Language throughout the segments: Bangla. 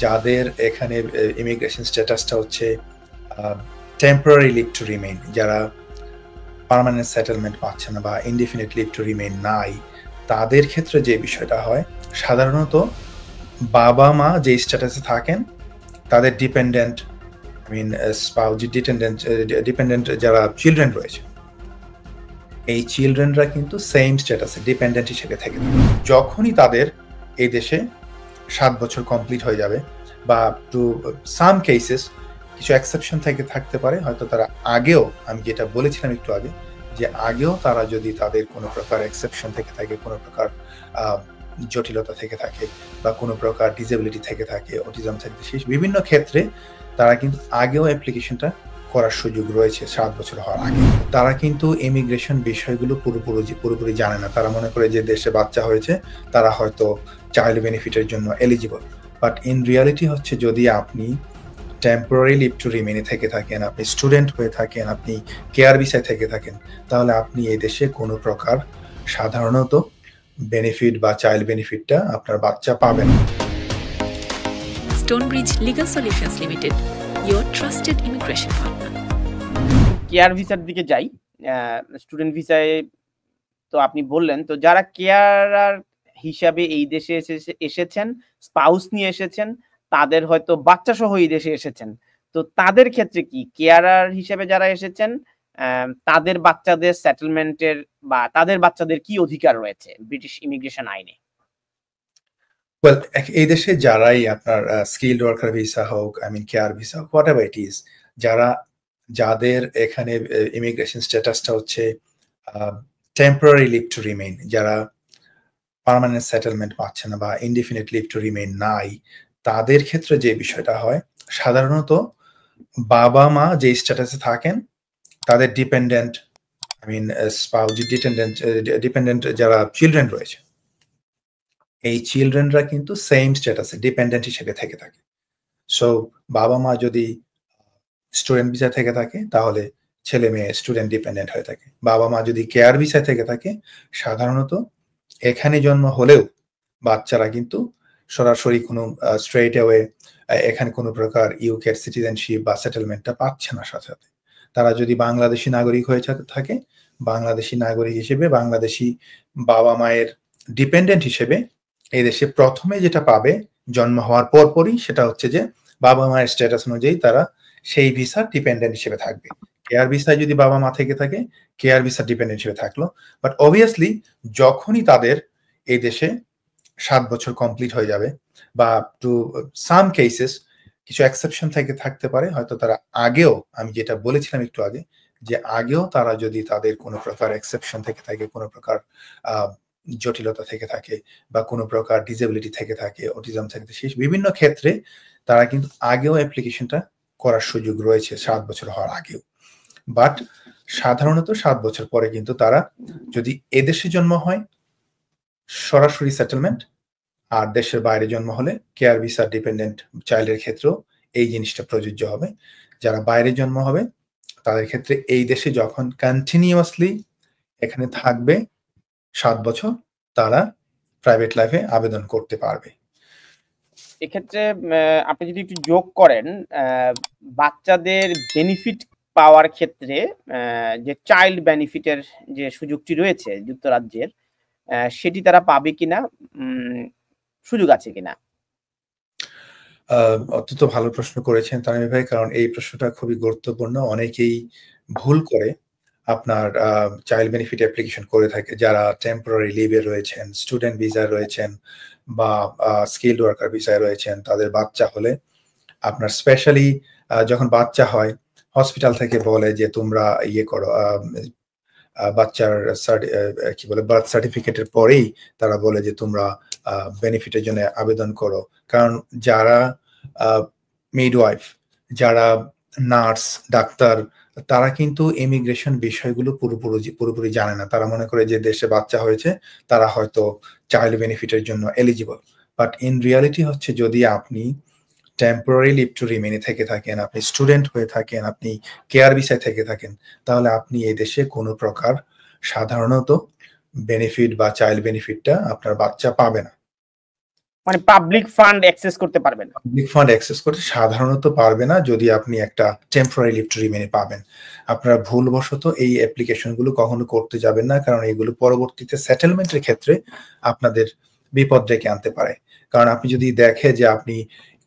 যাদের এখানে ইমিগ্রেশন স্ট্যাটাসটা হচ্ছে টেম্পোরারি লিভ টু রিমেইন, যারা পার্মানেন্ট সেটেলমেন্ট পাচ্ছে না বা ইনডিফিনিট লিভ টু রিমেইন নাই, তাদের ক্ষেত্রে যে বিষয়টা হয়, সাধারণত বাবা মা যে স্ট্যাটাসে থাকেন তাদের ডিপেন্ডেন্ট স্পাউস ডিপেন্ডেন্ট যারা চিলড্রেন রয়েছে, এই চিলড্রেনরা কিন্তু সেম স্ট্যাটাসে ডিপেন্ডেন্ট হিসেবে থেকে থাকে। যখনই তাদের এই দেশে 7 বছর কমপ্লিট হয়ে যাবে, বা টু সাম কেসেস কিছু এক্সেপশন থেকে থাকতে পারে, হয়তো তারা আগেও, আমি যেটা বলেছিলাম একটু আগে, যে আগেও তারা যদি তাদের কোনো প্রকার এক্সেপশন থেকে থাকে, কোনো প্রকার জটিলতা থেকে থাকে, বা কোনো প্রকার ডিসেবিলিটি থেকে থাকে, অটিজম থেকে, সেই বিভিন্ন ক্ষেত্রে তারা কিন্তু আগেও অ্যাপ্লিকেশনটা করার সুযোগ রয়েছে 7 বছর হওয়ার আগে। তারা কিন্তু ইমিগ্রেশন বিষয়গুলো পুরোপুরি জানে না। তারা মনে করে যে দেশে বাচ্চা হয়েছে তারা হয়তো চাইল্ড বেনিফিটের জন্য এলিজিবল, বাট ইন রিয়ালিটি হচ্ছে যদি আপনি টেম্পোরারি লিভ টু রিমেইনে থেকে থাকেন, আপনি স্টুডেন্ট হয়ে থাকেন, আপনি কেয়ার ভিসায় থেকে থাকেন, তাহলে আপনি এই দেশে কোনো প্রকার সাধারণত বেনিফিট বা চাইল্ড বেনিফিটটা আপনার বাচ্চা পাবেন। Stonebridge Legal Solutions Limited, your trusted immigration partner. Care ভিসার দিকে যাই। স্টুডেন্ট ভিসায় তো আপনি বললেন, তো যারা কেয়ারার হিসাবে এই দেশে এসেছেন, স্পাউস নিয়ে এসেছেন, তাদের হয়তো বাচ্চা সহ এই দেশে এসেছেন, তো তাদের ক্ষেত্রে কি কেয়ারার হিসেবে যারা এসেছেন তাদের বাচ্চাদের সেটেলমেন্টের বা তাদের বাচ্চাদের কি অধিকার রয়েছে ব্রিটিশ ইমিগ্রেশন আইনে? ওয়েল, এই দেশে যারাই আপনার স্কিল্ড ওয়ার্কার ভিসা হোক, কেয়ার ভিসা হোক, হোয়াট এভার ইট ইজ, যাদের এখানে ইমিগ্রেশন স্ট্যাটাসটা হচ্ছে টেম্পোরারি লিভ টু রিমেইন, যারা পার্মানেন্ট সেটেলমেন্ট পাচ্ছে না বা ইনডিফিনিট লিভ টু রিমেইন নাই, তাদের ক্ষেত্রে যে বিষয়টা হয়, সাধারণত বাবা মা যে স্ট্যাটাসে থাকেন তাদের ডিপেন্ডেন্ট স্পাউস ডিপেন্ডেন্ট যারা চিলড্রেন রয়েছে, এই চিলড্রেনরা কিন্তু সেম স্ট্যাটাসে ডিপেন্ডেন্ট হিসেবে থেকে থাকে। সো বাবা মা যদি স্টুডেন্ট ভিসা থেকে থাকে তাহলে ছেলে মেয়ে স্টুডেন্ট ডিপেন্ডেন্ট হয়ে থাকে। বাবা মা যদি কেয়ার ভিসা থেকে থাকে, সাধারণত এখানে জন্ম হলেও বাচ্চারা কিন্তু সরাসরি কোনো স্ট্রেট অ্যাওয়ে এখানে কোনো প্রকার ইউকের সিটিজেনশিপ বা সেটেলমেন্টটা পাচ্ছে না। সাথে সাথে তারা যদি বাংলাদেশি নাগরিক হয়ে থাকে, বাংলাদেশি নাগরিক হিসেবে বাংলাদেশি বাবা মায়ের ডিপেন্ডেন্ট হিসেবে এই দেশে প্রথমে যেটা পাবে জন্ম হওয়ার পরপরই, সেটা হচ্ছে যে বাবা মায়ের স্ট্যাটাস অনুযায়ী তারা সেই ভিসা ডিপেন্ডেন্ট হিসেবে থাকবে। কেয়ার ভিসায় যদি বাবা মা থেকে থাকে, কেয়ার ভিসা ডিপেন্ডেন্ট হিসেবে থাকলো। বাট অবভিয়াসলি যখনই তাদের এই দেশে 7 বছর কমপ্লিট হয়ে যাবে, বা টু সাম কেসেস কিছু এক্সেপশন থেকে থাকতে পারে, হয়তো তারা আগেও, আমি যেটা বলেছিলাম একটু আগে, যে আগেও তারা যদি তাদের কোনো প্রকার এক্সেপশন থেকে থাকে, কোনো প্রকার জটিলতা থেকে থাকে, বা কোনো প্রকার ডিসেবিলিটি থেকে থাকে, অটিজম থেকে, সেই বিভিন্ন ক্ষেত্রে তারা কিন্তু আগেও অ্যাপ্লিকেশনটা করার সুযোগ রয়েছে 7 বছর হওয়ার আগেও। বাট সাধারণত 7 বছর পরে কিন্তু তারা যদি এদেশে জন্ম হয় সরাসরি সেটেলমেন্ট, আর দেশের বাইরে জন্ম হলে কেয়ার ভিসা ডিপেন্ডেন্ট চাইল্ডের ক্ষেত্রেও এই জিনিসটা প্রযোজ্য হবে। যারা বাইরে জন্ম হবে তাদের ক্ষেত্রে এই দেশে যখন কন্টিনিউয়াসলি এখানে থাকবে 7 বছর, তারা প্রাইভেট লাইফে আবেদন করতে পারবে। এক্ষেত্রে আপনি যদি একটু যোগ করেন, বাচ্চাদের বেনিফিট পাওয়ার ক্ষেত্রে যে চাইল্ড বেনিফিটের যে সুযোগটি রয়েছে যুক্তরাজ্যের, সেটি তারা পাবে কিনা, সুযোগ আছে কিনা? অত্যন্ত ভালো প্রশ্ন করেছেন তানভীর ভাই, কারণ এই প্রশ্নটা খুবই গুরুত্বপূর্ণ। অনেকেই ভুল করে আপনার চাইল্ড বেনিফিট অ্যাপ্লিকেশন করে থাকে, যারা টেম্পোরারি লিভে রয়েছেন, স্টুডেন্ট ভিসায় রয়েছেন, বা স্কিল্ড ওয়ার্কার ভিসায় রয়েছেন। তাদের বাচ্চা হলে আপনার স্পেশালি যখন বাচ্চা হয়, হসপিটাল থেকে বলে যে তোমরা ইয়ে করো, বাচ্চার কি বলে বার্থ সার্টিফিকেটের পরেই তারা বলে যে তোমরা বেনিফিটের জন্য আবেদন করো। কারণ যারা মিডওয়াইফ, যারা নার্স, ডাক্তার, তারা কিন্তু ইমিগ্রেশন বিষয়গুলো পুরোপুরি জানে না। তারা মনে করে যে দেশে বাচ্চা হয়েছে তারা হয়তো চাইল্ড বেনিফিটের জন্য এলিজিবল, বাট ইন রিয়ালিটি হচ্ছে যদি আপনি টেম্পোরারি লিভ টু রিমেইনে থেকে থাকেন, আপনি স্টুডেন্ট হয়ে থাকেন, আপনি কেয়ার ভিসায় থেকে থাকেন, তাহলে আপনি এই দেশে কোনো প্রকার সাধারণত বেনিফিট বা চাইল্ড বেনিফিটটা আপনার বাচ্চা পাবে না। মানে পাবলিক ফান্ড অ্যাক্সেস করতে পারবে না। পাবলিক ফান্ড অ্যাক্সেস করতে সাধারণত পারবে না যদি আপনি একটা টেম্পোরারি লিভ টু রিমেইন পাবেন। আপনারা ভুলবশত এই অ্যাপ্লিকেশনগুলো কখনো করতে যাবেন না, কারণ এগুলো পরবর্তীতে সেটেলমেন্টের ক্ষেত্রে আপনাদের বিপদ ডেকে আনতে পারে। কারণ আপনি যদি দেখে যে আপনি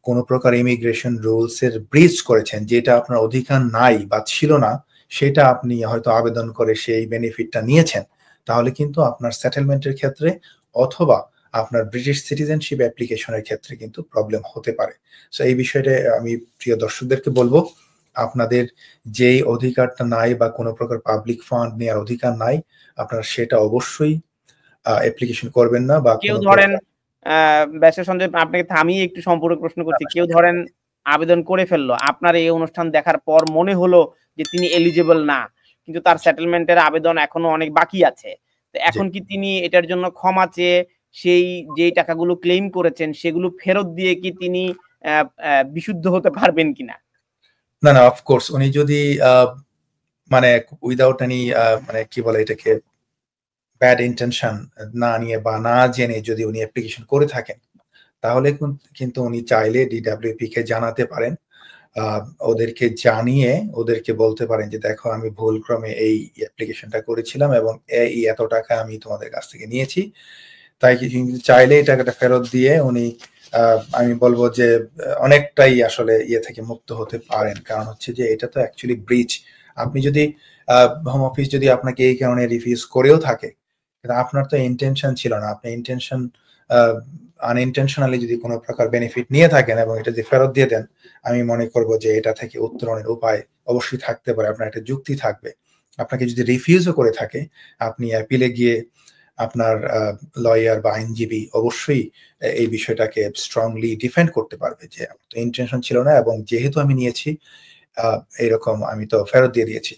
কোনো প্রকার ইমিগ্রেশন রুলস এর ব্রিচ করেছেন, যেটা আপনার অধিকার নাই বা ছিল না, সেটা আপনি হয়তো আবেদন করে সেই বেনিফিটটা নিয়েছেন, তাহলে কিন্তু আপনার সেটেলমেন্টের ক্ষেত্রে অথবা আপনার ব্রিটিশ সিটিজেনশিপ অ্যাপ্লিকেশনের ক্ষেত্রে কিন্তু প্রবলেম হতে পারে। সো এই বিষয়টা আমি প্রিয় দর্শকদেরকে বলবো, আপনাদের যেই অধিকারটা নাই বা কোনো প্রকার পাবলিক ফান্ড নেওয়ার অধিকার নাই, আপনারা সেটা অবশ্যই অ্যাপ্লিকেশন করবেন না। বা কেউ ধরেন ব্যবসা সঞ্জয় আপনাকে থামিয়ে একটু সম্পূরক প্রশ্ন করছি, কেউ ধরেন আবেদন করে ফেললো, আপনার এই অনুষ্ঠান দেখার পর মনে হলো যে তিনি এলিজিবল না, কিন্তু তার সেটেলমেন্টের আবেদন এখনো অনেক বাকি আছে, তো এখন কি তিনি এটার জন্য ক্ষমা চেয়ে সেই যেই টাকাগুলো ক্লেম করেছেন সেগুলো ফেরত দিয়ে কি তিনি বিশুদ্ধ হতে পারবেন কিনা? না না, অফকোর্স উনি যদি মানে উইদাউট এনি মানে কি বলে এটাকে ব্যাড ইন্টেনশন না নিয়ে বা না জেনে যদি উনি অ্যাপ্লিকেশন করে থাকেন, তাহলে কিন্তু উনি চাইলে ডিডব্লিউপি কে জানাতে পারেন। ওদেরকে জানিয়ে ওদেরকে বলতে পারেন যে দেখো আমি ভুলক্রমে এই অ্যাপ্লিকেশনটা করেছিলাম এবং এই এত টাকা আমি তোমাদের কাছ থেকে নিয়েছি, তাই চাইলে এই টাকাটা ফেরত দিয়ে উনি আমি বলবো যে অনেকটাই আসলে ইয়ে থেকে মুক্ত হতে পারেন। কারণ হচ্ছে যে এটা তো অ্যাকচুয়ালি ব্রিচ। আপনি যদি হোম অফিস যদি আপনাকে এই কারণে রিফিউজ করেও থাকে, কিন্তু আপনার তো ইন্টেনশন ছিল না, আপনি ইন্টেনশন আনইনটেনশনালি যদি কোনো প্রকার বেনিফিট নিয়ে থাকেন এবং এটা যদি ফেরত দিয়ে দেন, আমি মনে করব যে এটা থেকে উত্তরণের উপায় অবশ্যই থাকতে পারে, আপনার একটা যুক্তি থাকবে। আপনাকে যদি রিফিউজও করে থাকে, আপনি অ্যাপিলে গিয়ে আপনার লয়ার বা আইনজীবী অবশ্যই এই বিষয়টাকে স্ট্রংলি ডিফেন্ড করতে পারবে যে আমার তো ইন্টেনশন ছিল না এবং যেহেতু আমি নিয়েছি এইরকম আমি তো ফেরত দিয়ে দিয়েছি।